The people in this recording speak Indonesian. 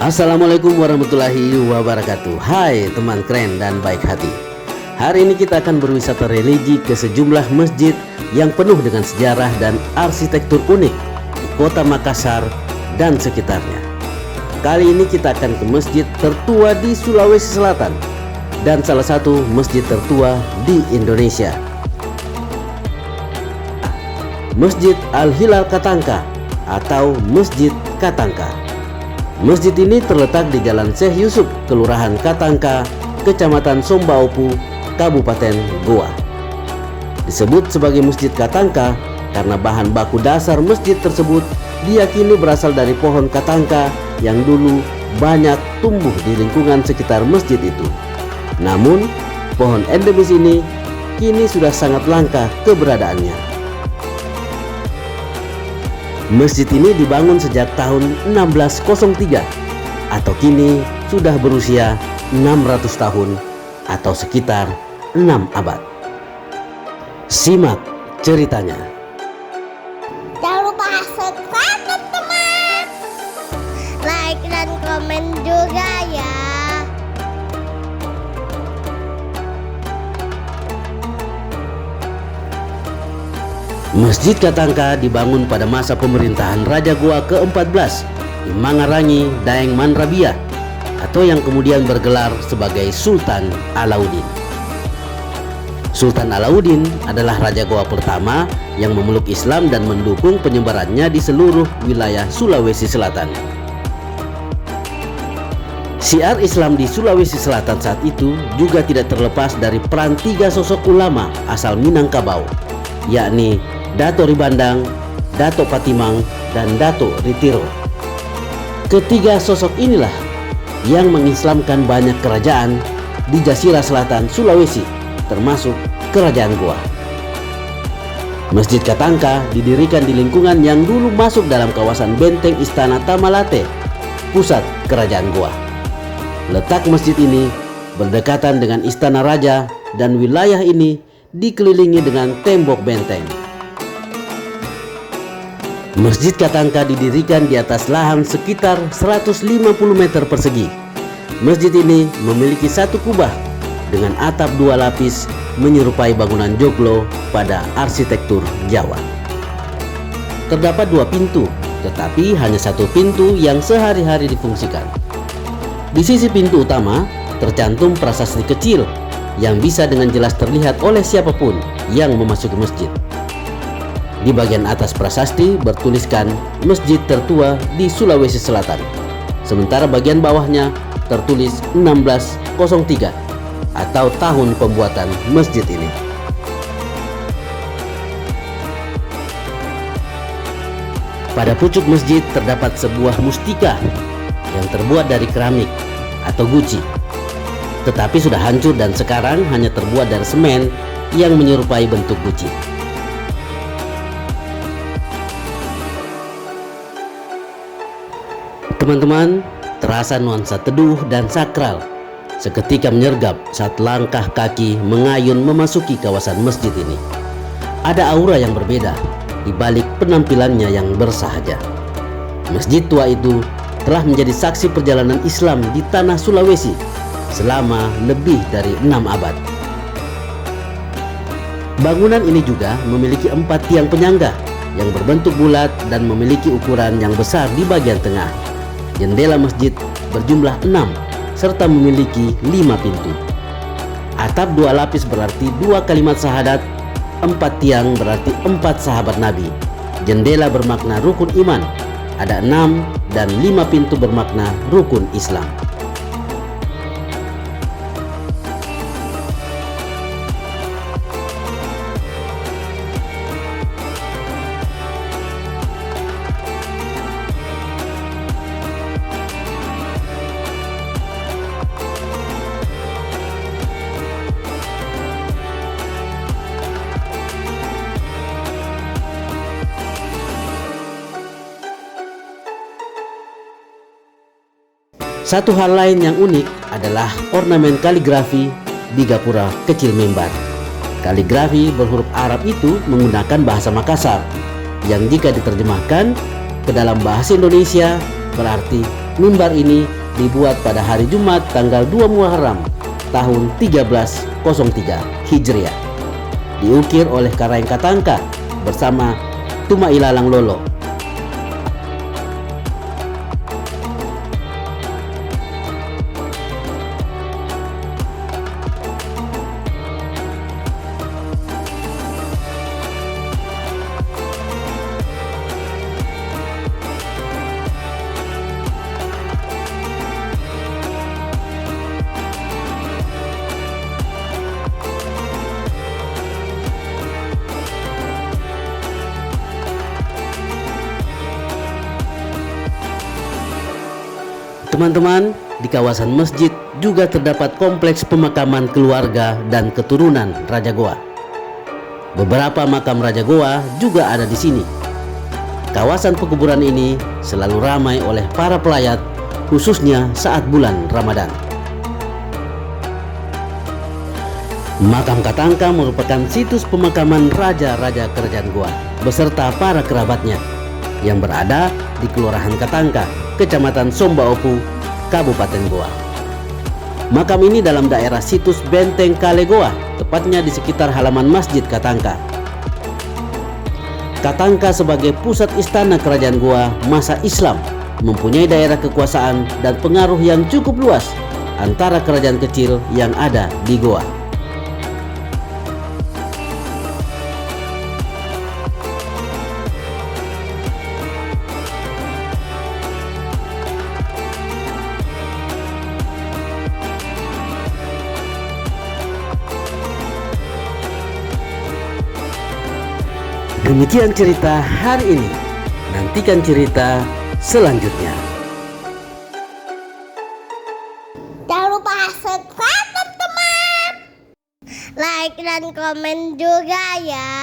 Assalamualaikum warahmatullahi wabarakatuh. Hai teman keren dan baik hati. Hari ini kita akan berwisata religi ke sejumlah masjid yang penuh dengan sejarah dan arsitektur unik di kota Makassar dan sekitarnya. Kali ini kita akan ke masjid tertua di Sulawesi Selatan dan salah satu masjid tertua di Indonesia, Masjid Al-Hilal Katangka atau Masjid Katangka. Masjid ini terletak di Jalan Syekh Yusuf, Kelurahan Katangka, Kecamatan Sombaopu, Kabupaten Goa. Disebut sebagai Masjid Katangka karena bahan baku dasar masjid tersebut diyakini berasal dari pohon katangka yang dulu banyak tumbuh di lingkungan sekitar masjid itu. Namun, pohon endemis ini kini sudah sangat langka keberadaannya. Masjid ini dibangun sejak tahun 1603 atau kini sudah berusia 600 tahun atau sekitar 6 abad. Simak ceritanya. Jangan lupa subscribe teman-teman, like dan komen juga ya. Masjid Katangka dibangun pada masa pemerintahan Raja Goa ke-14 Imangarangi Daeng Manrabia atau yang kemudian bergelar sebagai Sultan Alauddin. Sultan Alauddin adalah Raja Goa pertama yang memeluk Islam dan mendukung penyebarannya di seluruh wilayah Sulawesi Selatan. Syiar Islam di Sulawesi Selatan saat itu juga tidak terlepas dari peran tiga sosok ulama asal Minangkabau, yakni Dato Ribandang, Dato Patimang, dan Dato Ritiro. Ketiga sosok inilah yang mengislamkan banyak kerajaan di Jasirah Selatan Sulawesi, termasuk Kerajaan Goa. Masjid Katangka didirikan di lingkungan yang dulu masuk dalam kawasan benteng Istana Tamalate, pusat Kerajaan Goa. Letak masjid ini berdekatan dengan Istana Raja dan wilayah ini dikelilingi dengan tembok benteng. Masjid Katangka didirikan di atas lahan sekitar 150 meter persegi. Masjid ini memiliki satu kubah dengan atap dua lapis menyerupai bangunan joglo pada arsitektur Jawa. Terdapat dua pintu, tetapi hanya satu pintu yang sehari-hari difungsikan. Di sisi pintu utama tercantum prasasti kecil yang bisa dengan jelas terlihat oleh siapapun yang memasuki masjid. Di bagian atas prasasti bertuliskan Masjid Tertua di Sulawesi Selatan. Sementara bagian bawahnya tertulis 1603 atau tahun pembuatan masjid ini. Pada pucuk masjid terdapat sebuah mustika yang terbuat dari keramik atau guci, tetapi sudah hancur dan sekarang hanya terbuat dari semen yang menyerupai bentuk guci. Teman-teman, terasa nuansa teduh dan sakral seketika menyergap saat langkah kaki mengayun memasuki kawasan masjid ini. Ada aura yang berbeda di balik penampilannya yang bersahaja. Masjid tua itu telah menjadi saksi perjalanan Islam di tanah Sulawesi selama lebih dari 6 abad. Bangunan ini juga memiliki 4 tiang penyangga yang berbentuk bulat dan memiliki ukuran yang besar di bagian tengah. Jendela masjid berjumlah 6 serta memiliki 5 pintu. Atap 2 lapis berarti 2 kalimat syahadat, 4 tiang berarti 4 sahabat Nabi. Jendela bermakna rukun iman, ada 6, dan 5 pintu bermakna rukun Islam. Satu hal lain yang unik adalah ornamen kaligrafi di gapura kecil mimbar. Kaligrafi berhuruf Arab itu menggunakan bahasa Makassar yang jika diterjemahkan ke dalam bahasa Indonesia berarti Mimbar ini dibuat pada hari Jumat tanggal 2 Muharram tahun 1303 Hijriah. Diukir oleh Karaeng Katangka bersama Tuma Ilalang Lolo. Teman-teman, di kawasan masjid juga terdapat kompleks pemakaman keluarga dan keturunan Raja Goa. Beberapa makam Raja Goa juga ada di sini. Kawasan pekuburan ini selalu ramai oleh para pelayat, khususnya saat bulan Ramadan. Makam Katangka merupakan situs pemakaman raja-raja kerajaan Goa beserta para kerabatnya yang berada di Kelurahan Katangka, Kecamatan Sombaopu, Kabupaten Goa. Makam ini dalam daerah situs Benteng Kale Goa, tepatnya di sekitar halaman Masjid Katangka. Katangka sebagai pusat istana kerajaan Goa masa Islam mempunyai daerah kekuasaan dan pengaruh yang cukup luas antara kerajaan kecil yang ada di Goa. Demikian cerita hari ini. Nantikan cerita selanjutnya. Jangan lupa subscribe teman-teman. Like dan komen juga ya.